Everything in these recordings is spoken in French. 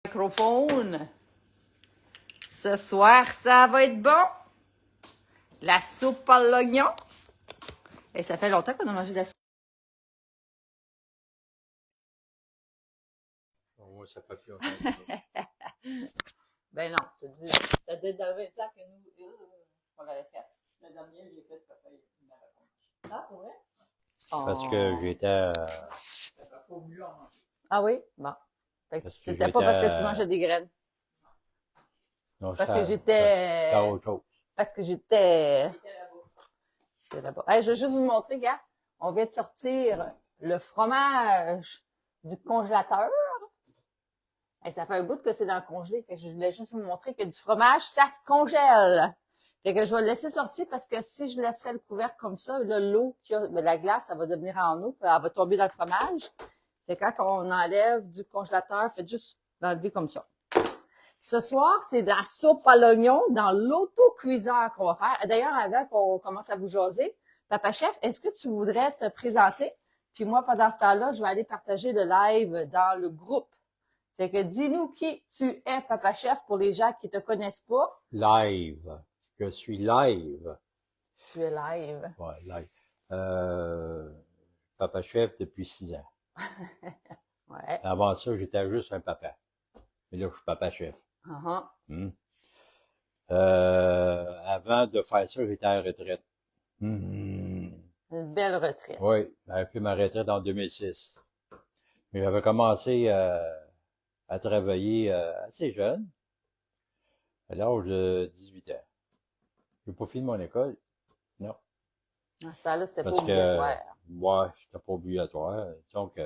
Microphone. Ce soir, ça va être bon. La soupe à l'oignon. Et ça fait longtemps qu'on a mangé de la soupe. Moi, ça fait plus longtemps. Ben non, ça doit être dans 20 ans que nous, on l'avait fait. La dernière, j'ai fait papa, il m'avait pas mangé. Ah, pour vrai? Parce que j'étais... Ça n'a pas voulu en manger. Ah oui? Bon. Fait que Parce que c'était pas parce que tu j'étais... mangeais des graines. Non, Parce que c'était j'étais... autre chose. Parce que j'étais... J'étais là-bas. Hey, je veux juste vous montrer, gars. On vient de sortir le fromage du congélateur. Hey, ça fait un bout que c'est dans le congelé. Fait que je voulais juste vous montrer que du fromage, ça se congèle. Fait que je vais le laisser sortir parce que si je laisserais le couvercle comme ça, là, l'eau, la glace, ça va devenir en eau, puis elle va tomber dans le fromage. Fait que quand on enlève du congélateur, faites juste l'enlever comme ça. Ce soir, c'est de la soupe à l'oignon dans l'autocuiseur qu'on va faire. D'ailleurs, avant qu'on commence à vous jaser, Papa Chef, est-ce que tu voudrais te présenter? Puis moi, pendant ce temps-là, je vais aller partager le live dans le groupe. Fait que dis-nous qui tu es, Papa Chef, pour les gens qui te connaissent pas. Live. Je suis live. Tu es live. Ouais, live. Papa chef depuis 6 ans. Ouais. Avant ça, j'étais juste un papa. Mais là, je suis papa chef. Uh-huh. Avant de faire ça, j'étais à la retraite. Une belle retraite. Oui, j'avais pris ma retraite en 2006. Mais j'avais commencé à travailler assez jeune, à l'âge de 18 ans. J'ai pas fini mon école. Non. À ce temps-là, c'était pas Parce obligatoire. ouais, c'était pas obligatoire. Donc,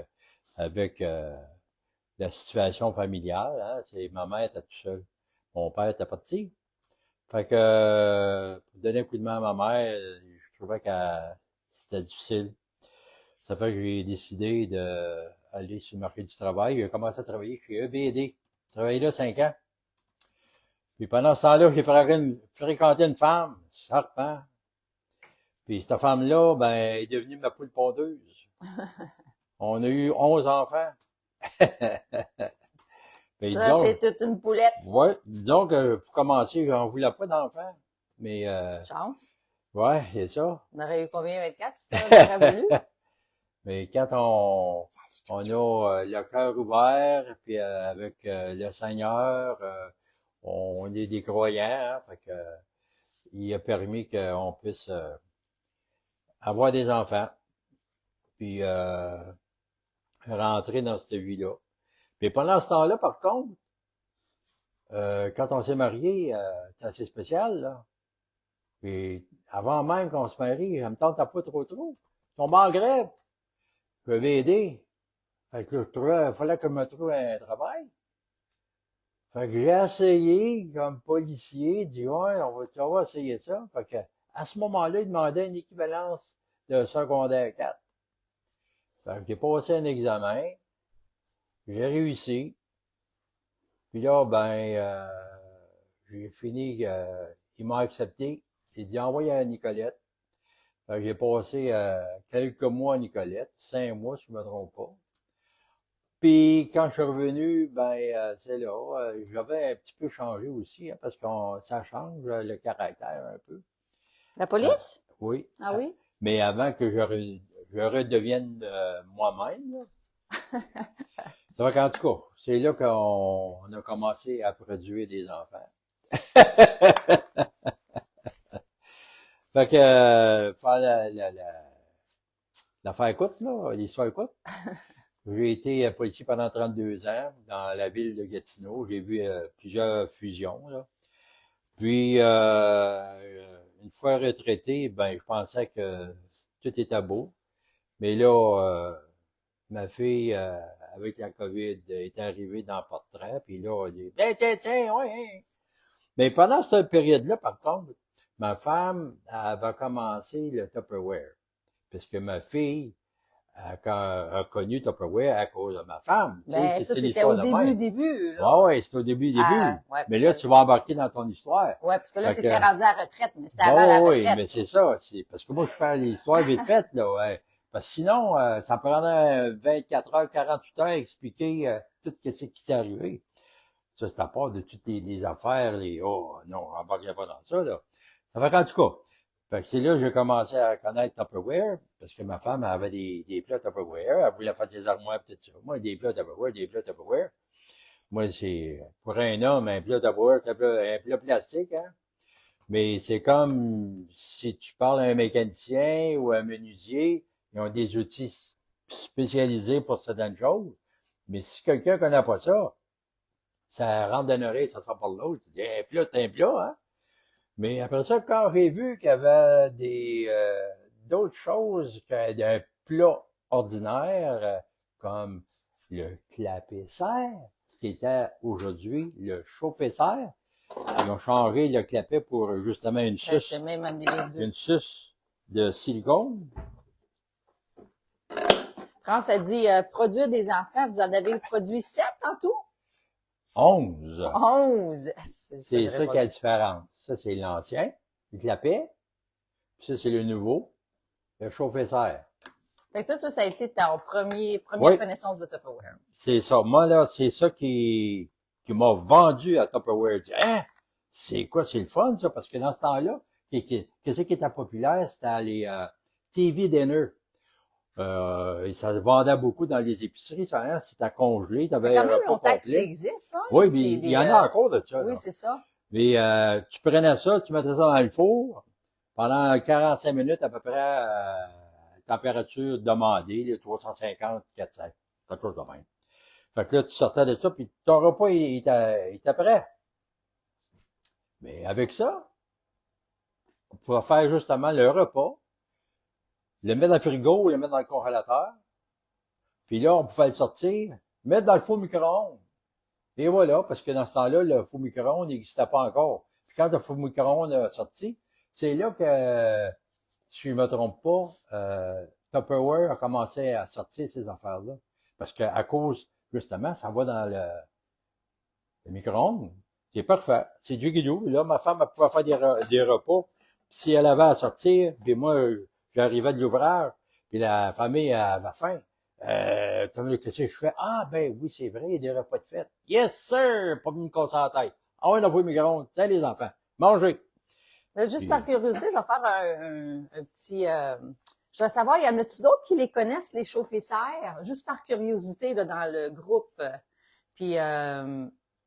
avec la situation familiale, hein, ma mère était toute seule. Mon père était parti. Fait que, pour donner un coup de main à ma mère, je trouvais que c'était difficile. Ça fait que j'ai décidé d'aller sur le marché du travail. J'ai commencé à travailler chez EBD. J'ai travaillé là 5 ans. Puis pendant ce temps-là, j'ai fréquenté une femme, serpent. Puis cette femme-là, ben, est devenue ma poule pondeuse. On a eu 11 enfants. Mais Ça, c'est toute une poulette. Ouais, disons que pour commencer, j'en voulais pas d'enfants. Mais Chance. ouais, c'est ça. On aurait eu combien? 24, si tu aurais voulu? Mais quand on a le cœur ouvert, puis avec le Seigneur, on est des croyants, hein, fait que il a permis qu'on puisse avoir des enfants, puis rentrer dans cette vie-là. Puis pendant ce temps-là, par contre, quand on s'est marié, c'est assez spécial, là. Puis avant même qu'on se marie, je me tente pas trop. Je tombe en grève. Je vais aider. Fait que il fallait que je me trouve un travail. Fait que j'ai essayé, comme policier, dit ouais, on va essayer ça. Fait que, à ce moment-là, il demandait une équivalence de secondaire 4. Fait que j'ai passé un examen. J'ai réussi. Puis là, ben, j'ai fini, il m'a accepté. Il dit envoyez à Nicolette. Fait que j'ai passé quelques mois à Nicolette, 5 mois si je me trompe pas. Puis quand je suis revenu, ben c'est là, j'avais un petit peu changé aussi, hein, parce que ça change le caractère un peu. La police? Oui. Ah oui? Mais avant que je redevienne moi-même, là. Ça fait qu'en tout cas, c'est là qu'on a commencé à produire des enfants. Fait que faire l'affaire courte, là, l'histoire courte. J'ai été policier pendant 32 ans dans la ville de Gatineau. J'ai vu plusieurs fusions, là. Puis une fois retraité, ben je pensais que tout était beau. Mais là, ma fille, avec la COVID, est arrivée dans le portrait, puis là, elle dit tiens, ouais. Mais pendant cette période-là, par contre, ma femme elle va commencer le Tupperware. Parce que ma fille a connu Tupperware à cause de ma femme. Ben, ça, c'était au début, là. Ouais, c'était au début. Ouais, mais là, tu vas embarquer dans ton histoire. Ouais, parce que là, t'étais rendu à la retraite, mais c'était avant la retraite. Oui, mais c'est ça. Parce que moi, je fais l'histoire vite faite, là, ouais. Parce que sinon, ça prendrait 24 heures, 48 heures à expliquer tout ce qui t'est arrivé. Ça, c'est à part de toutes les affaires, oh, non, on n'embarquerait pas dans ça, là. Ça fait qu'en tout cas. Fait que c'est là que j'ai commencé à connaître Tupperware, parce que ma femme avait des plats Tupperware, elle voulait faire des armoires et tout ça. Moi, des plats Tupperware. Moi, c'est, pour un homme, un plat Tupperware, c'est un plat plastique, hein. Mais c'est comme si tu parles à un mécanicien ou à un menuisier, ils ont des outils spécialisés pour certaines choses. Mais si quelqu'un connaît pas ça rentre dans l'oreille, ça sort par l'autre. Un plat, c'est un plat, hein. Mais après ça, quand j'ai vu qu'il y avait d'autres choses qu'un plat ordinaire, comme le clapet-serre, qui était aujourd'hui le chauffe-serre, ils ont changé le clapet pour justement une suce de silicone. France a dit produire des enfants. Vous en avez produit 7 en tout? 11. 11. C'est ça qui est la différence. Ça, c'est l'ancien, le clapet. Puis ça, c'est le nouveau, le chauffe-serre. Fait que toi, ça a été ta première connaissance de Tupperware. C'est ça. Moi, là, c'est ça qui m'a vendu à Tupperware. Je dis, hein? C'est quoi? C'est le fun, ça? Parce que dans ce temps-là, qu'est-ce qui était populaire? C'était les TV dinner. Et ça se vendait beaucoup dans les épiceries, ça, hein? C'était congelé, t'avais quand même longtemps que ça existe, ça. Oui, mais il y en a encore de ça. Oui, c'est ça. Mais tu prenais ça, tu mettais ça dans le four pendant 45 minutes à peu près température demandée, les 350, 400, quelque chose de même. Fait que là, tu sortais de ça, puis ton repas, il était prêt. Mais avec ça, on pouvait faire justement le repas, le mettre dans le frigo, le mettre dans le congélateur, puis là, on pouvait le sortir, mettre dans le four micro-ondes. Et voilà, parce que dans ce temps-là, le four micro-ondes n'existait pas encore. Puis quand le four micro-ondes a sorti, c'est là que, si je me trompe pas, Tupperware a commencé à sortir ces affaires-là. Parce que à cause, justement, ça va dans le micro-ondes. C'est parfait. C'est du guidou. Là, ma femme, elle pouvait faire des repas. Si elle avait à sortir, puis moi, j'arrivais de l'ouvrage, puis la famille avait faim. Qu'est-ce que je fais? Ah, ben oui, c'est vrai, il y a des repas de fête. Yes, sir! Pas venu me casser la tête. Ah ouais, on a vu mes micro-ondes. Tiens, les enfants. Mangez! Juste par curiosité, je vais faire un petit... je veux savoir, y en a-tu d'autres qui les connaissent, les chauffe-serres? Juste par curiosité, là, dans le groupe. Puis,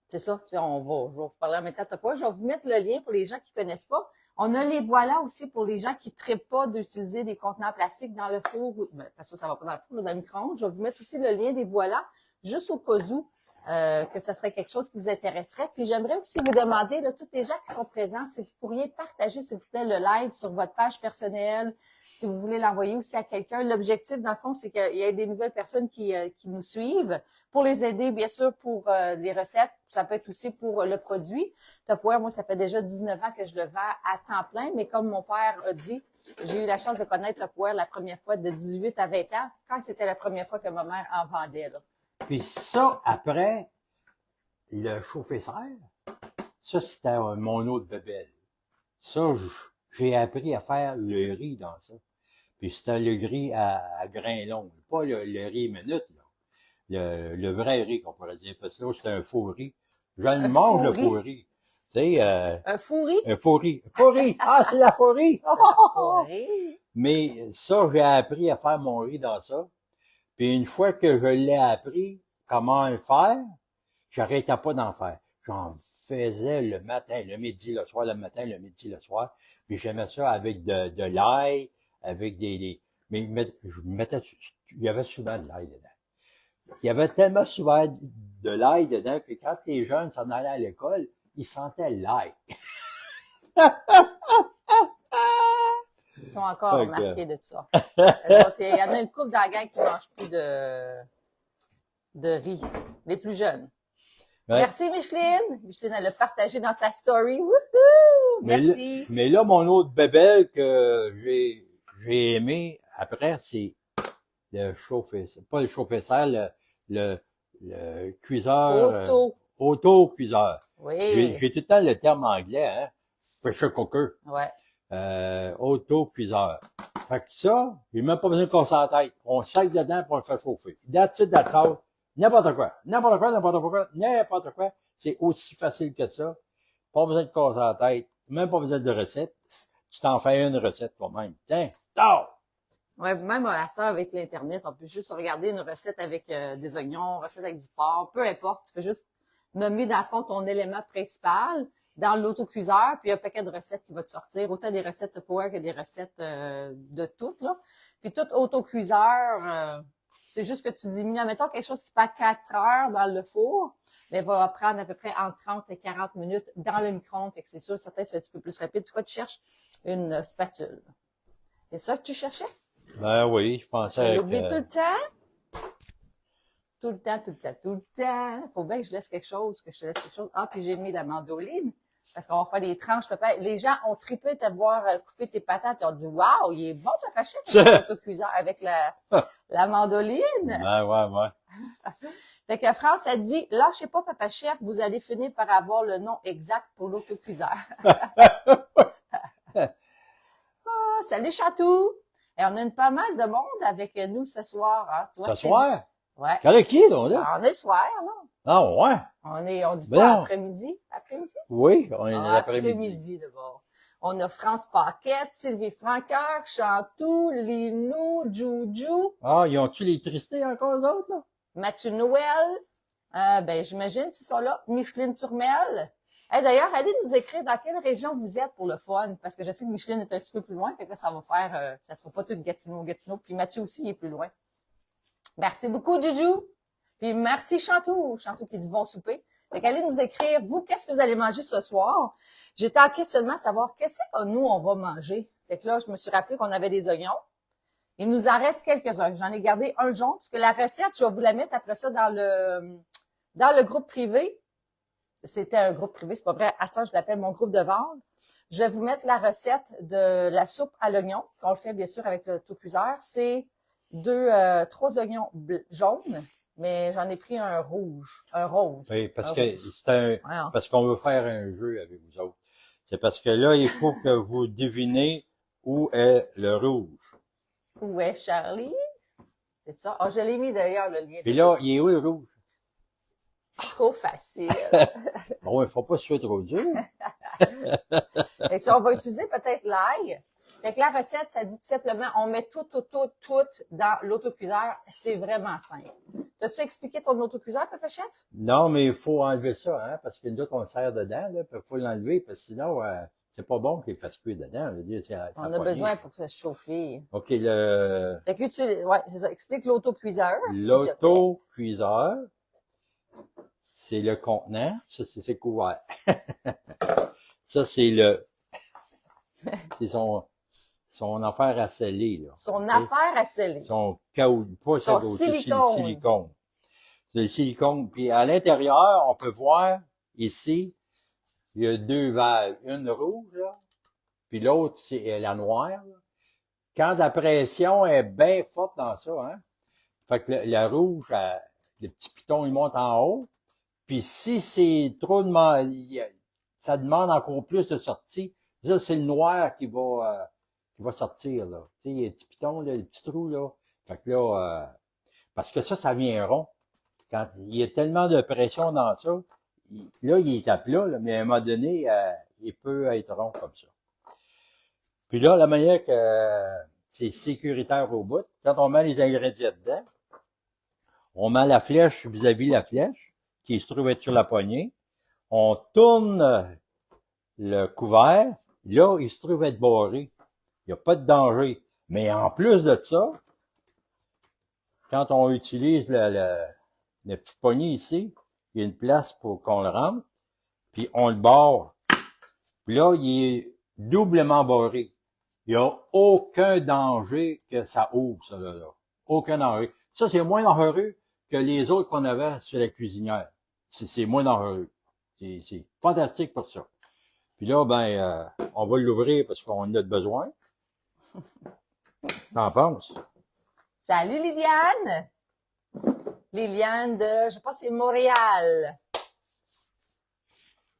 c'est ça. Puis je vais vous parler en même temps. Je vais vous mettre le lien pour les gens qui connaissent pas. On a les voilà aussi pour les gens qui ne trippent pas d'utiliser des contenants plastiques dans le four. Parce que ça va pas dans le four, mais dans le micro-ondes. Je vais vous mettre aussi le lien des voilà, juste au cas où que ça serait quelque chose qui vous intéresserait. Puis j'aimerais aussi vous demander, là, tous les gens qui sont présents, si vous pourriez partager, s'il vous plaît, le live sur votre page personnelle, si vous voulez l'envoyer aussi à quelqu'un. L'objectif, dans le fond, c'est qu'il y ait des nouvelles personnes qui nous suivent pour les aider, bien sûr, pour les recettes. Ça peut être aussi pour le produit. Tupperware, moi, ça fait déjà 19 ans que je le vends à temps plein, mais comme mon père a dit, j'ai eu la chance de connaître Tupperware la première fois de 18 à 20 ans, quand c'était la première fois que ma mère en vendait, là. Puis ça, après, le chauffe-serre, ça, c'était mon autre bébelle. Ça, j'ai appris à faire le riz dans ça. Puis c'était le riz à grains longs. Pas le riz minute, là. Le vrai riz, qu'on pourrait dire. Parce que là, c'était un faux riz. Je le mange, le faux riz. Tu sais, un faux riz? Un faux riz. Faux riz! Ah, c'est la faux riz! Faux riz. Mais ça, j'ai appris à faire mon riz dans ça. Puis une fois que je l'ai appris comment le faire, j'arrêtais pas d'en faire. J'en faisais le matin, le midi, le soir, le matin, le midi, le soir. Puis j'aimais ça avec de l'ail, avec mais il y avait souvent de l'ail dedans. Il y avait tellement souvent de l'ail dedans que quand les jeunes s'en allaient à l'école, ils sentaient l'ail. Ils sont encore marqués de ça. Donc, il y en a une couple dans la gang qui ne mangent plus de riz. Les plus jeunes. Ouais. Merci, Micheline. Micheline, elle l'a partagé dans sa story. Wouhou! Merci. Mais là, mon autre bébé que j'ai aimé après, c'est le chauffe-serre. Pas le chauffe-serre, le cuiseur. Auto-cuiseur. Oui. J'ai tout le temps le terme anglais, hein. Pressure cooker. Ouais. Auto-cuiseur. Fait que ça, j'ai même pas besoin de casser la tête. On sac dedans pour le faire chauffer. That's it, that's all. N'importe quoi. C'est aussi facile que ça. Pas besoin de casser la tête. Même pas besoin de recette. Tu t'en fais une recette toi-même. Tiens, tard! Ouais, même à ça, avec l'Internet, on peut juste regarder une recette avec des oignons, recette avec du porc, peu importe. Tu fais juste nommer, dans le fond, ton élément principal dans l'autocuiseur, puis il y a un paquet de recettes qui va te sortir, autant des recettes de power que des recettes de toutes, là. Puis tout autocuiseur, c'est juste que tu diminues, mettons quelque chose qui prend 4 heures dans le four, mais va prendre à peu près entre 30 et 40 minutes dans le micro-ondes. Fait que c'est sûr, certains, c'est un petit peu plus rapide. C'est quoi, tu cherches? Une spatule. C'est ça que tu cherchais? Ben oui, je pensais Je l'oublie que... tout le temps. Tout le temps, tout le temps, tout le temps. Faut bien que je laisse quelque chose, que je te laisse quelque chose. Ah, puis j'ai mis la mandoline. Parce qu'on va faire des tranches, papa. Les gens ont trippé de te voir couper tes patates. Ils ont dit, waouh, il est bon, papa chef, l'autocuiseur avec la mandoline. Ben ouais. Fait que France a dit, lâchez pas, papa chef, vous allez finir par avoir le nom exact pour l'autocuiseur. Ah, salut Chatou! Et on a pas mal de monde avec nous ce soir. Hein. Tu vois, Ce soir? Ouais. Avec qui, donc, là? Ah, on est le soir, là. Ah, ouais? On dit Ben pas non. après-midi? Après-midi? Oui, on est Ah, l'après-midi. après-midi, d'abord. On a France Paquette, Sylvie Francoeur, Chantou, Linou, Juju, Ah, ils ont-tu l'électricité encore, eux autres, là? Mathieu Noël, ben, j'imagine, qu'ils sont là. Micheline Turmel. Hey, d'ailleurs, allez nous écrire dans quelle région vous êtes pour le fun, parce que je sais que Micheline est un petit peu plus loin, fait que là, ça va faire, ça sera pas tout Gatineau, puis Mathieu aussi, il est plus loin. Merci beaucoup, Juju. Puis merci, Chantou qui dit bon souper. Fait qu'allez nous écrire, vous, qu'est-ce que vous allez manger ce soir? J'étais en questionnement à savoir qu'est-ce que nous, on va manger. Fait que là, je me suis rappelé qu'on avait des oignons. Il nous en reste quelques-uns. J'en ai gardé un jaune, parce que la recette, je vais vous la mettre après ça dans le groupe privé. C'était un groupe privé, c'est pas vrai. À ça, je l'appelle mon groupe de vente. Je vais vous mettre la recette de la soupe à l'oignon, qu'on le fait bien sûr avec le tout-cuiseur. C'est 3 oignons jaunes, mais j'en ai pris un rouge, un rose. Oui, parce un que rouge. parce qu'on veut faire un jeu avec vous autres. C'est parce que là, il faut que vous devinez où est le rouge. Où est Charlie? C'est ça. Ah, je l'ai mis d'ailleurs, le lien. Puis là, il est où le rouge? Trop facile. Bon, il faut pas se faire trop dur. Fait que on va utiliser peut-être l'ail. Fait que la recette, ça dit tout simplement, on met tout dans l'autocuiseur. C'est vraiment simple. T'as-tu expliqué ton autocuiseur, papa chef? Non, mais il faut enlever ça, hein, parce que nous autres, on le sert dedans, là, puis il faut l'enlever, parce que sinon, c'est pas bon qu'il fasse cuire dedans. Je veux dire, On a besoin pour se chauffer. OK, Fait que ouais, c'est ça. Explique l'autocuiseur. l'autocuiseur, c'est le contenant. Ça, c'est couvert. Ça, c'est son affaire à sceller, là. Son affaire à sceller. Son pas Son caoutchouc, silicone. c'est le silicone. C'est le silicone. Puis à l'intérieur, on peut voir ici, il y a 2 valves. Une rouge, là, puis l'autre, c'est la noire. Là. Quand la pression est bien forte dans ça, hein, fait que la rouge, le petit piton, il monte en haut. Puis si c'est trop ça demande encore plus de sortie. Ça, c'est le noir qui va sortir, là. Tu sais, les petits pitons, là, les petits trous, là. Fait que là, parce que ça vient rond. Quand il y a tellement de pression dans ça, là, il est à plat, là, mais à un moment donné, il peut être rond comme ça. Puis là, la manière que c'est sécuritaire au bout, quand on met les ingrédients dedans, on met la flèche vis-à-vis la flèche, qui se trouve être sur la poignée. On tourne le couvert. Là, il se trouve être barré. Il n'y a pas de danger. Mais en plus de ça, quand on utilise la petite poignée ici, il y a une place pour qu'on le rentre, puis on le barre. Puis là, il est doublement barré. Il n'y a aucun danger que ça ouvre, ça, là. Aucun danger. Ça, c'est moins dangereux que les autres qu'on avait sur la cuisinière. C'est moins dangereux. C'est fantastique pour ça. Puis là, ben, on va l'ouvrir parce qu'on en a besoin. T'en penses? Salut Liliane! Liliane de, je pense que c'est Montréal.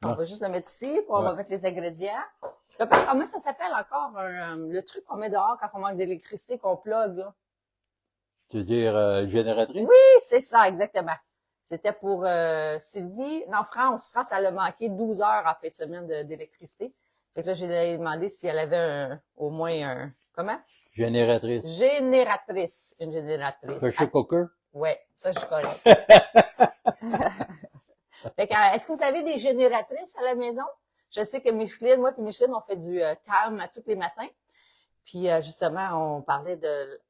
On va juste le mettre ici, puis on va mettre les ingrédients. Comment ça s'appelle encore le truc qu'on met dehors quand on manque d'électricité, qu'on plug, là? Tu veux dire génératrice? Oui, c'est ça, exactement. C'était pour Sylvie. Non, France. France, elle a manqué 12 heures en fin de semaine d'électricité. Fait que là, j'ai demandé si elle avait au moins un... Comment? Génératrice. Génératrice. Une génératrice. Pressure cooker. Ouais, ça, je suis correct. Fait que, est-ce que vous avez des génératrices à la maison? Je sais que Micheline, moi puis Micheline, on fait du tam tous les matins. Puis justement, on parlait de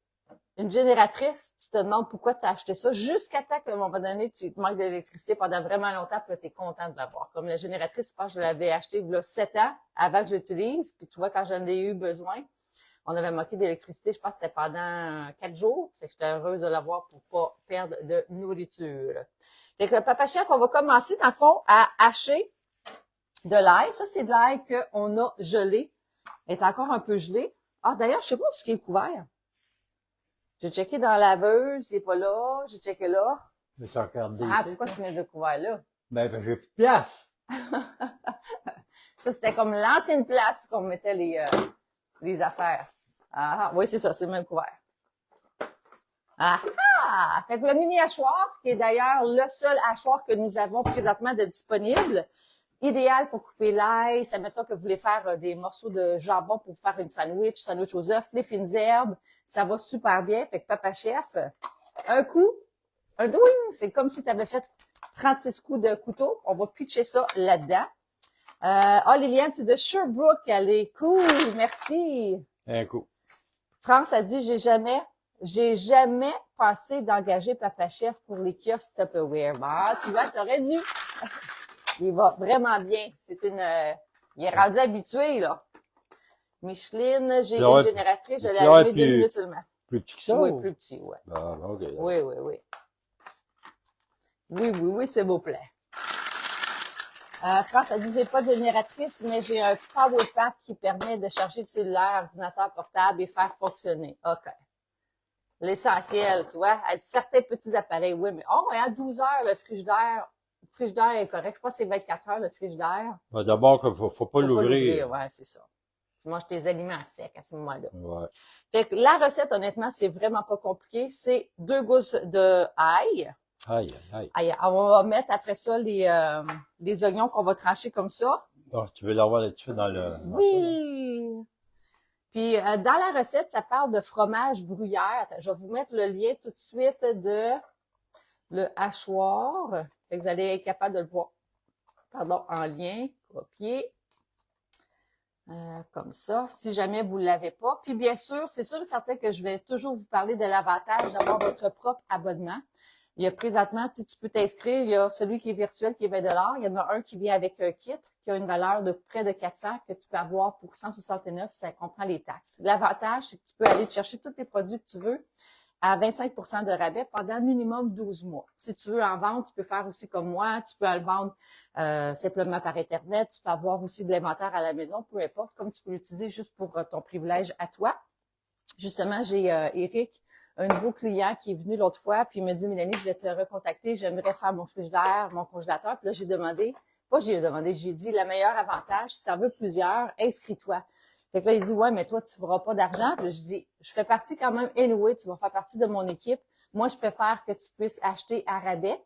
une génératrice. Tu te demandes pourquoi tu as acheté ça jusqu'à temps qu'à un moment donné, tu te manques d'électricité pendant vraiment longtemps, puis là, tu es content de l'avoir. Comme la génératrice, je pense que je l'avais achetée il y a 7 ans avant que j'utilise. Puis tu vois, quand j'en ai eu besoin, on avait manqué d'électricité, je pense que c'était pendant 4 jours. Fait que j'étais heureuse de l'avoir pour pas perdre de nourriture. Fait que Papa Chef, on va commencer dans le fond à hacher de l'ail. Ça, c'est de l'ail qu'on a gelé. Elle est encore un peu gelée. Ah, d'ailleurs, je sais pas où est-ce qu'il est couvert. J'ai checké dans la laveuse, il est pas là. J'ai checké là. Mais ça regarde Ah, pourquoi tu mets le couvert là? Ben, j'ai plus de place. Ça, c'était comme l'ancienne place qu'on mettait les affaires. Ah, oui, c'est ça, c'est le même couvert. Ah, ah! Fait que le mini hachoir, qui est d'ailleurs le seul hachoir que nous avons présentement de disponible, idéal pour couper l'ail. Ça mettons que vous voulez faire des morceaux de jambon pour faire une sandwich aux œufs, les fines herbes. Ça va super bien. Fait que Papa Chef, un coup, un douing, c'est comme si tu avais fait 36 coups de couteau. On va pitcher ça là-dedans. Liliane, c'est de Sherbrooke. Elle est cool. Merci. Un coup. France a dit, j'ai jamais pensé d'engager Papa Chef pour les kiosques Tupperware. Bah, tu vois, t'aurais dû. Il va vraiment bien. Il est rendu habitué, là. Micheline, j'ai une génératrice, je l'ai allumée 2 minutes seulement. Plus petit que ça? Oui, plus petit, ouais. Ah, OK. Oui. Oui, s'il vous plaît. France a dit, j'ai pas de génératrice, mais j'ai un power pack qui permet de charger le cellulaire, ordinateur portable et faire fonctionner. OK. L'essentiel, tu vois. Elle dit certains petits appareils, oui, mais à 12 heures, le frigidaire est correct. Je pense que c'est 24 heures, le frigidaire. Ben, d'abord, faut pas l'ouvrir. Ouais, c'est ça. Tu manges tes aliments secs à ce moment-là. Ouais. Fait que la recette, honnêtement, c'est vraiment pas compliqué. C'est 2 gousses de ail. Aïe. On va mettre après ça les oignons qu'on va trancher comme ça. Oh, tu veux l'avoir là-dessus dans le... Oui! Puis, dans la recette, ça parle de fromage gruyère. Attends, je vais vous mettre le lien tout de suite de le hachoir. Fait que vous allez être capable de le voir. Pardon, en lien. Copier. Comme ça, si jamais vous ne l'avez pas. Puis, bien sûr, c'est sûr et certain que je vais toujours vous parler de l'avantage d'avoir votre propre abonnement. Il y a présentement, tu peux t'inscrire, il y a celui qui est virtuel qui est 20 $. Il y en a un qui vient avec un kit qui a une valeur de près de 400 que tu peux avoir pour 169, ça comprend les taxes. L'avantage, c'est que tu peux aller te chercher tous les produits que tu veux à 25% de rabais pendant minimum 12 mois. Si tu veux en vendre, tu peux faire aussi comme moi, tu peux le vendre simplement par Internet, tu peux avoir aussi de l'inventaire à la maison, peu importe, comme tu peux l'utiliser juste pour ton privilège à toi. Justement, j'ai Eric, un nouveau client qui est venu l'autre fois, puis il me dit, Mélanie, je vais te recontacter, j'aimerais faire mon frigidaire, mon congélateur. Puis là, j'ai dit, le meilleur avantage, si tu en veux plusieurs, inscris-toi. Fait que là, il dit, ouais, mais toi, tu feras pas d'argent. Puis là, je dis, je fais partie quand même, anyway, tu vas faire partie de mon équipe. Moi, je préfère que tu puisses acheter à rabais.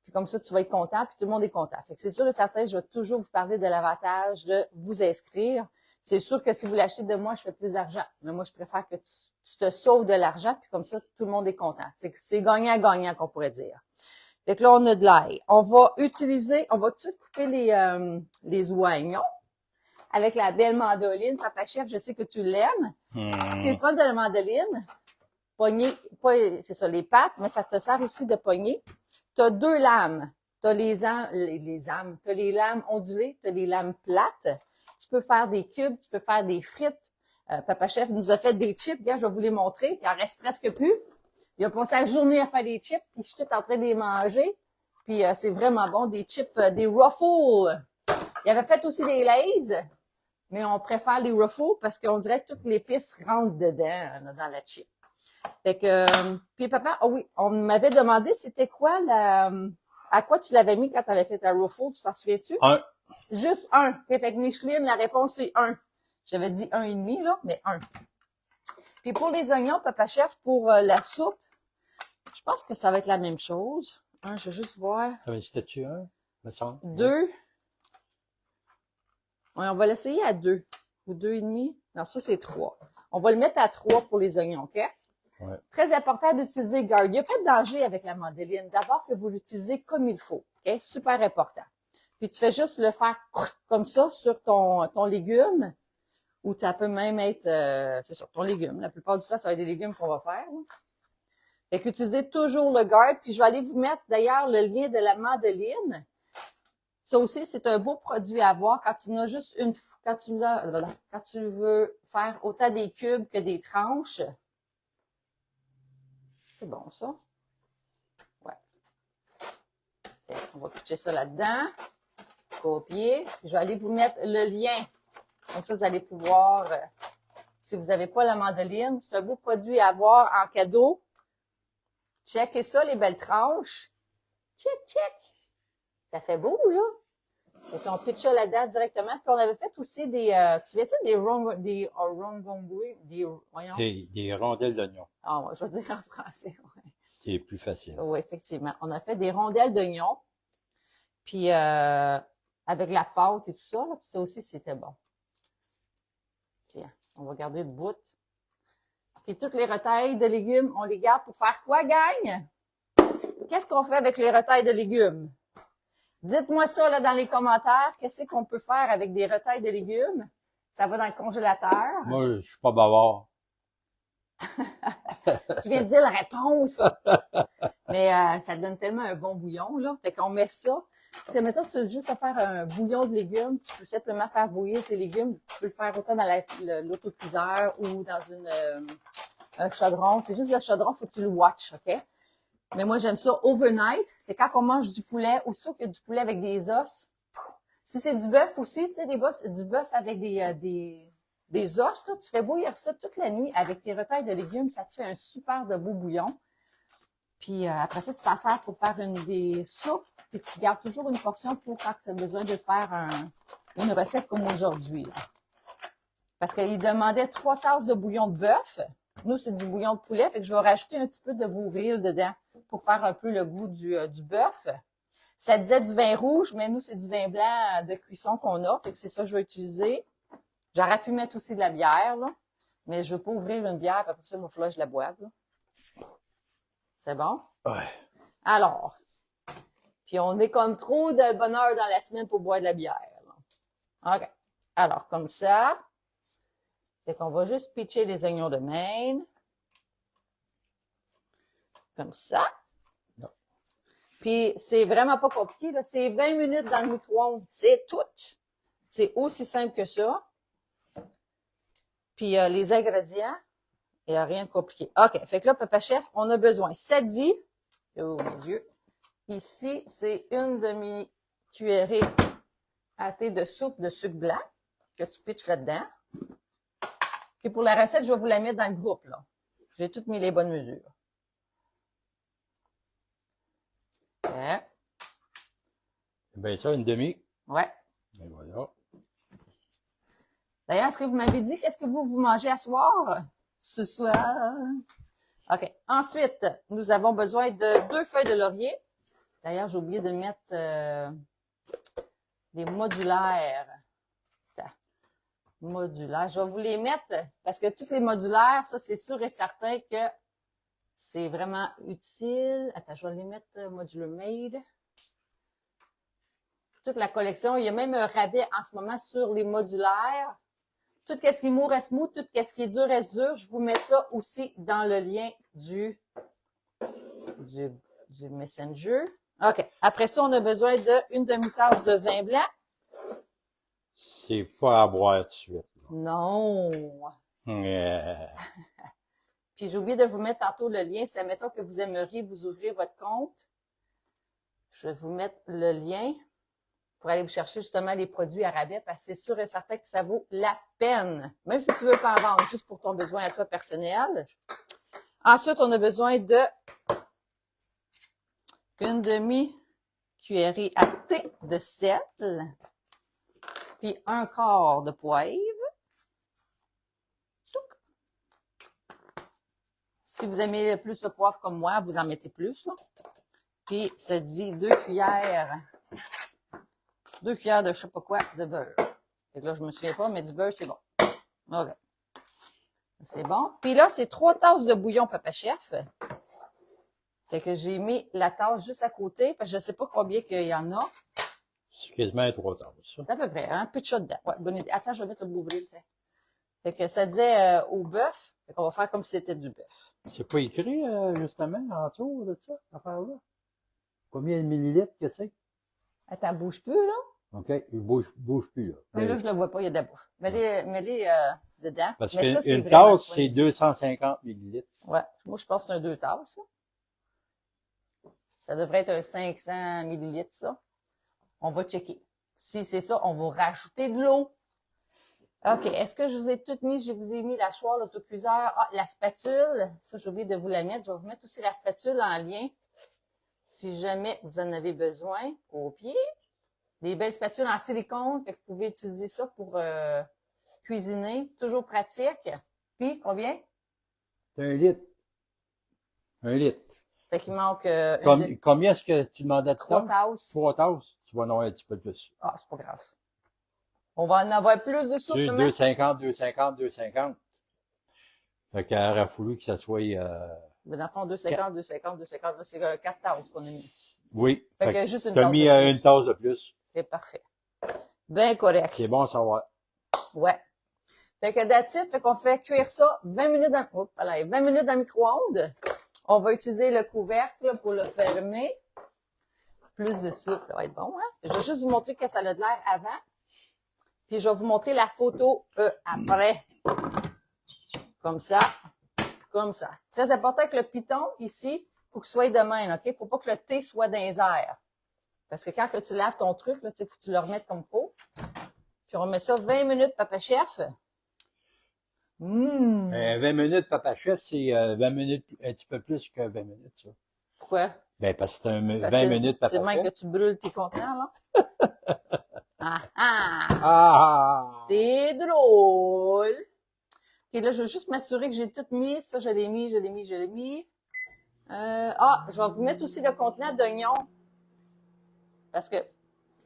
Puis comme ça, tu vas être content, puis tout le monde est content. Fait que c'est sûr et certain, je vais toujours vous parler de l'avantage de vous inscrire. C'est sûr que si vous l'achetez de moi, je fais plus d'argent. Mais moi, je préfère que tu te sauves de l'argent, puis comme ça, tout le monde est content. C'est gagnant-gagnant qu'on pourrait dire. Fait que là, on a de l'ail. On va tout de suite couper les oignons avec la belle mandoline. Papa Chef, je sais que tu l'aimes. Ce qui est le fun de la mandoline, c'est ça, les pattes, mais ça te sert aussi de poignée. Tu as 2 lames. Tu as t'as les lames ondulées, tu as les lames plates. Tu peux faire des cubes, tu peux faire des frites. Papa Chef nous a fait des chips. Regarde, je vais vous les montrer. Il en reste presque plus. Il a passé la journée à faire des chips, puis je suis en train de les manger. Puis c'est vraiment bon, des chips, des Ruffles. Il avait fait aussi des Lay's, mais on préfère les Ruffles parce qu'on dirait que toutes les l'épice rentre dedans, dans la chip. Fait que, puis papa, on m'avait demandé c'était quoi à quoi tu l'avais mis quand tu avais fait ta Ruffle, tu t'en souviens-tu? Un. Juste un. Fait que Micheline, la réponse c'est 1. J'avais dit 1,5, là, mais 1. Puis pour les oignons, Papa Chef, pour la soupe, je pense que ça va être la même chose. Je vais juste voir. C'était-tu un, me semble? 2. Ouais, on va l'essayer à 2. Ou 2,5. Non, ça, c'est 3. On va le mettre à 3 pour les oignons, OK? Ouais. Très important d'utiliser garde. Il n'y a pas de danger avec la mandoline. D'abord que vous l'utilisez comme il faut. OK? Super important. Puis tu fais juste le faire comme ça sur ton légume. Ou ça peut même être, c'est sur ton légume. La plupart du temps, ça va être des légumes qu'on va faire. Là. Fait qu'utilisez toujours le garde. Puis je vais aller vous mettre d'ailleurs le lien de la mandoline. Ça aussi, c'est un beau produit à avoir quand tu n'as juste quand tu veux faire autant des cubes que des tranches. C'est bon, ça. Ouais. On va pitcher ça là-dedans. Copier. Je vais aller vous mettre le lien. Comme ça, vous allez pouvoir, si vous n'avez pas la mandoline, c'est un beau produit à avoir en cadeau. Checkez ça, les belles tranches. Check, check. Ça fait beau, là. Et puis, on pitch ça là-dedans directement. Puis, on avait fait aussi des, tu sais, des voyons. Des rondelles d'oignon. Ah, ouais, je vais dire en français, ouais. C'est plus facile. Oui, effectivement. On a fait des rondelles d'oignon. Puis, avec la pâte et tout ça, là. Puis, ça aussi, c'était bon. Tiens, on va garder le bout. Puis, toutes les retailles de légumes, on les garde pour faire quoi, gang? Qu'est-ce qu'on fait avec les retailles de légumes? Dites-moi ça là dans les commentaires. Qu'est-ce qu'on peut faire avec des retailles de légumes? Ça va dans le congélateur. Moi, je suis pas bavard. Tu viens de dire la réponse. Mais ça donne tellement un bon bouillon, là. Fait qu'on met ça. Si, mettons, tu veux juste faire un bouillon de légumes, tu peux simplement faire bouillir tes légumes. Tu peux le faire autant dans l'autocuiseur ou dans un chaudron. C'est juste le chaudron, faut que tu le watches, OK? Mais moi, j'aime ça overnight. Fait quand on mange du poulet, ou ça qu'il y a du poulet avec des os, si c'est du bœuf aussi, tu sais, du bœuf avec des os, là, tu fais bouillir ça toute la nuit avec tes retailles de légumes, ça te fait un super de beau bouillon. Puis après ça, tu t'en sers pour faire des soupes, puis tu gardes toujours une portion pour quand tu as besoin de faire une recette comme aujourd'hui. Parce qu'il demandait 3 tasses de bouillon de bœuf. Nous, c'est du bouillon de poulet, fait que je vais rajouter un petit peu de Bovril dedans pour faire un peu le goût du bœuf. Ça disait du vin rouge, mais nous, c'est du vin blanc de cuisson qu'on a, fait que c'est ça que je vais utiliser. J'aurais pu mettre aussi de la bière, là, mais je veux pas ouvrir une bière, puis après ça, il va falloir que je la boive. Là. C'est bon? Ouais. Alors, puis on est comme trop de bonheur dans la semaine pour boire de la bière. Là. OK. Alors, comme ça, fait qu'on va juste pitcher les oignons de Maine. Comme ça. Non. Puis, c'est vraiment pas compliqué, là. C'est 20 minutes dans le micro-ondes. C'est tout. C'est aussi simple que ça. Puis, les ingrédients, il n'y a rien de compliqué. OK. Fait que là, Papa Chef, on a besoin. Sadi. Oh, mes yeux. Ici, c'est une demi-cuillerée à thé de soupe de sucre blanc que tu pitches là-dedans. Puis pour la recette, je vais vous la mettre dans le groupe, là. J'ai toutes mis les bonnes mesures. Ouais. Ben ça, une demi. Ouais. Ben voilà. D'ailleurs, est-ce que vous m'avez dit qu'est-ce que vous mangez à soir? Ce soir. OK. Ensuite, nous avons besoin de 2 feuilles de laurier. D'ailleurs, j'ai oublié de mettre des modulaires. Modulaires. Je vais vous les mettre parce que toutes les modulaires, ça, c'est sûr et certain que c'est vraiment utile. Attends, je vais les mettre Modular Made. Toute la collection. Il y a même un rabais en ce moment sur les modulaires. Tout ce qui est mou reste mou, tout ce qui est dur reste dur. Je vous mets ça aussi dans le lien du Messenger. OK. Après ça, on a besoin d'une demi-tasse de vin blanc. C'est pas à boire tout de suite. Non. Puis j'ai oublié de vous mettre tantôt le lien. Si admettons que vous aimeriez vous ouvrir votre compte, je vais vous mettre le lien pour aller vous chercher justement les produits à rabais parce que c'est sûr et certain que ça vaut la peine. Même si tu veux pas en vendre juste pour ton besoin à toi personnel. Ensuite, on a besoin de une demi-cuillerée à thé de sel, puis un quart de poivre. Si vous aimez plus de poivre comme moi, vous en mettez plus. Là. Puis, ça dit 2 cuillères. 2 cuillères de je sais pas quoi de beurre. Fait que là, je me souviens pas, mais du beurre, c'est bon. OK. C'est bon. Puis là, c'est 3 tasses de bouillon Papa Chef. Fait que j'ai mis la tasse juste à côté, parce que je sais pas combien qu'il y en a. C'est quasiment 3 tasses, ça. C'est à peu près, hein? Un peu de chat dedans. Ouais, bonne idée. Attends, je vais mettre le bouvrier, tu sais. Fait que ça disait au bœuf. Fait qu'on va faire comme si c'était du bœuf. C'est pas écrit, justement, en dessous de ça, cette affaire-là? Combien de millilitres que c'est? Attends, bouge plus, là. OK, il bouge plus, là. Mais là, je le vois pas, il y a de la bouffe. Mets-les dedans. Parce Mais ça, c'est qu'une vraiment tasse, c'est soigné. 250 millilitres. Ouais. Moi, je pense que c'est un 2 tasses, ça. Ça devrait être un 500 millilitres, ça. On va checker. Si c'est ça, on va rajouter de l'eau. OK. Est-ce que je vous ai tout mis? Je vous ai mis la choire, l'autocuiseur. Ah, la spatule. Ça, j'ai oublié de vous la mettre. Je vais vous mettre aussi la spatule en lien. Si jamais vous en avez besoin, au pied. Des belles spatules en silicone. Fait que vous pouvez utiliser ça pour cuisiner. Toujours pratique. Puis, combien? C'est 1 litre. 1 litre. Fait qu'il manque Combien est-ce que tu demandais de 3 temps? tasses. 3 tasses. Tu vas en avoir un petit peu plus. Ah, c'est pas grave. On va en avoir plus de soupe, Tu sais, maman. 2,50. Fait qu'il aurait fallu que ça soit... Mais dans le fond, 2,50. Là, c'est 4 tasses qu'on a mis. Oui. Fait que juste une t'as tasse mis de plus. une tasse de plus. C'est parfait. Ben correct. C'est bon à savoir. Ouais. Fait que that's it. Fait qu'on fait cuire ça 20 minutes dans, 20 minutes dans le micro-ondes. On va utiliser le couvercle pour le fermer. Plus de soupe, ça va être bon, hein? Je vais juste vous montrer que ça a de l'air avant. Puis je vais vous montrer la photo après. Comme ça. Comme ça. Très important que le piton, ici, faut qu'il soit de même, OK? Faut pas que le thé soit dans les airs. Parce que quand que tu laves ton truc, là, tu sais, faut que tu le remettes comme faut. Puis on met ça 20 minutes, Papa Chef. 20 minutes, Papa Chef, c'est 20 minutes, un petit peu plus que 20 minutes, ça. Pourquoi? Ben, parce que c'est un Ben, 20 minutes, Papa c'est même que Chef. tu brûles tes contenants, là. Ah ah! Ah! C'est drôle! OK, là, je vais juste m'assurer que j'ai tout mis. Ça, je l'ai mis. Je vais vous mettre aussi le contenant d'oignons. Parce que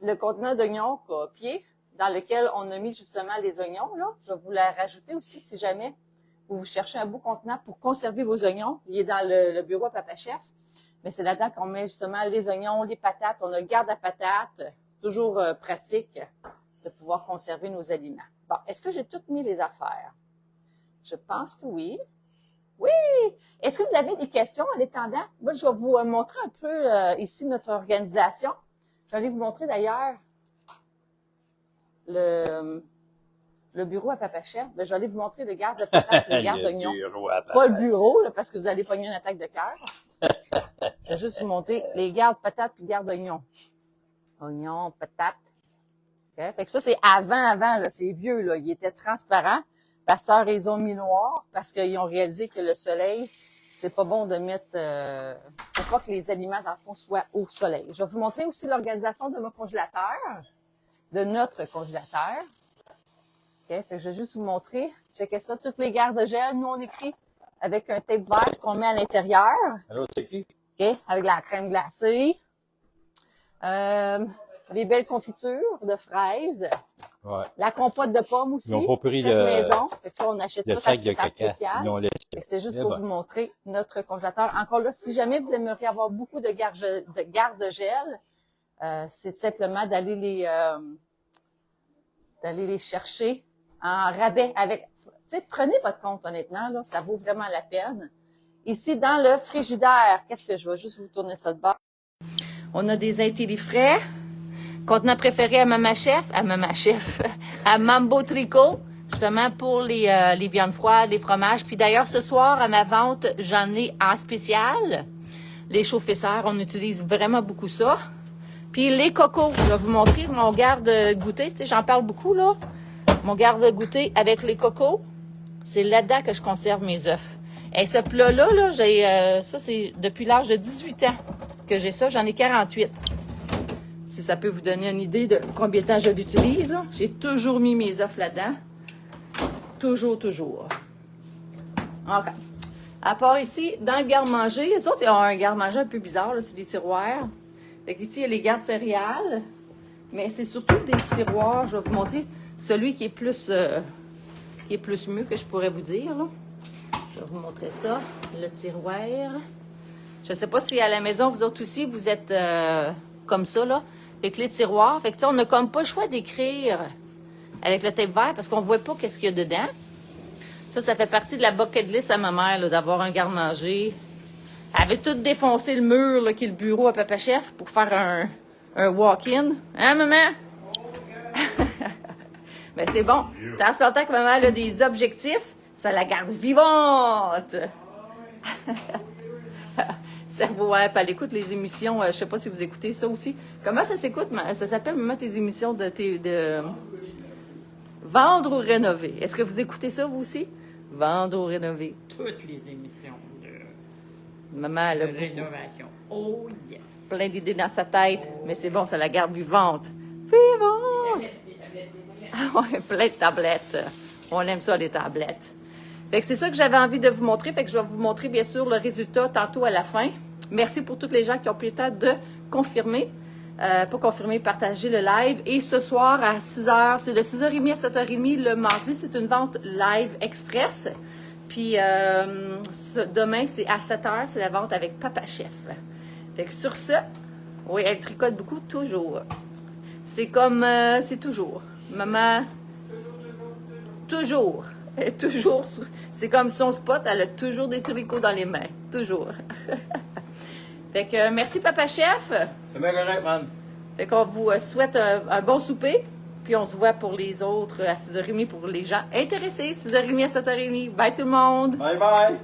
le contenant d'oignons copié, dans lequel on a mis justement les oignons, là, je vais vous la rajouter aussi si jamais vous cherchez un beau contenant pour conserver vos oignons. Il est dans le bureau à Papa Chef. Mais c'est là-dedans qu'on met justement les oignons, les patates. On a le garde à patates. Toujours pratique de pouvoir conserver nos aliments. Bon, est-ce que j'ai toutes mis les affaires? Je pense que oui. Oui! Est-ce que vous avez des questions en attendant? Moi, je vais vous montrer un peu ici notre organisation. Je vais aller vous montrer d'ailleurs le bureau à Papa Chef. Ben, je vais aller vous montrer le garde de patates, le garde d'oignons. Pas le bureau, là, parce que vous allez pogner une attaque de cœur. Je vais juste vous montrer les gardes patates puis garde d'oignons. Oignons, patates. Okay? Fait que ça, c'est avant, là. C'est vieux, là. Il était transparent. Pasteur, ils ont mis noir parce qu'ils ont réalisé que le soleil, c'est pas bon de mettre, faut pas que les aliments, dans le fond, soient au soleil. Je vais vous montrer aussi l'organisation de mon congélateur, de notre congélateur. OK? Fait que je vais juste vous montrer. Checkez ça. Toutes les garde-gel, nous, on écrit avec un tape vert ce qu'on met à l'intérieur. Alors, c'est qui? OK? Avec la crème glacée. Les belles confitures de fraises. Ouais. La compote de pommes aussi. Ils n'ont pas pris faite le, maison. Fait que ça, on achète le ça sac quand de c'est en caca. spécial. Ils l'ont laissé. Fait que c'est juste Eh pour ben. vous montrer notre congélateur. Encore là, si jamais vous aimeriez avoir beaucoup de garde-gel, c'est simplement d'aller les chercher en rabais avec, tu sais, prenez votre compte, honnêtement, là, ça vaut vraiment la peine. Ici, dans le frigidaire, qu'est-ce que je vais juste vous tourner ça de bord? On a des intellifrais. Contenant préféré à Mama Chef, à Mambo Tricot, justement pour les viandes froides, les fromages. Puis d'ailleurs, ce soir, à ma vente, j'en ai en spécial. Les chauffesseurs, on utilise vraiment beaucoup ça. Puis les cocos, je vais vous montrer mon garde-goûter. Tu sais, j'en parle beaucoup, là. Mon garde-goûter avec les cocos, c'est là-dedans que je conserve mes œufs. Et ce plat-là, là, j'ai ça, c'est depuis l'âge de 18 ans que j'ai ça. J'en ai 48. Si ça peut vous donner une idée de combien de temps je l'utilise. J'ai toujours mis mes œufs là-dedans. Toujours. OK. À part ici, dans le garde-manger, les autres ils ont un garde-manger un peu bizarre, là, c'est des tiroirs. Fait qu'ici, il y a les gardes-céréales. Mais c'est surtout des tiroirs. Je vais vous montrer celui qui est plus mieux que je pourrais vous dire, là. Je vais vous montrer ça, le tiroir. Je ne sais pas si à la maison, vous autres aussi, vous êtes comme ça, là. Avec les tiroirs. Fait que, on n'a comme pas le choix d'écrire avec le tape vert parce qu'on ne voit pas qu'est-ce qu'il y a dedans. Ça fait partie de la bucket list à ma mère, là, d'avoir un garde-manger. Elle avait tout défoncé le mur, là, qui est le bureau à Papa Chef, pour faire un walk-in. Hein, maman? Mais c'est bon. Tant ce longtemps que maman a des objectifs, ça la garde vivante. Cerveau, ouais, puis elle écoute les émissions. Je sais pas si vous écoutez ça aussi. Comment ça s'écoute? Ça s'appelle, maman, tes émissions de Vendre ou rénover. Est-ce que vous écoutez ça, vous aussi? Vendre ou rénover. Toutes les émissions de Maman, elle a rénovation. Oh yes! plein d'idées dans sa tête, mais c'est bon, ça la garde vivante. Vivante! Ah ouais, plein de tablettes. On aime ça, les tablettes. Fait que c'est ça que j'avais envie de vous montrer. Fait que je vais vous montrer, bien sûr, le résultat tantôt à la fin. Merci pour toutes les gens qui ont pris le temps de confirmer. Pas confirmer, partager le live. Et ce soir à 6h, c'est de 6h30 à 7h30 le mardi, c'est une vente live express. Puis demain, c'est à 7h, c'est la vente avec Papa Chef. Fait que sur ce, oui, elle tricote beaucoup, toujours. C'est comme, c'est toujours. Maman, toujours. Elle est toujours, c'est comme son spot, elle a toujours des tricots dans les mains. Toujours. Fait que merci Papa Chef. C'est bien correct, man. Fait qu'on vous souhaite un bon souper. Puis on se voit pour les autres à 6h30 pour les gens intéressés. 6h30 à 7h30. Bye tout le monde. Bye bye.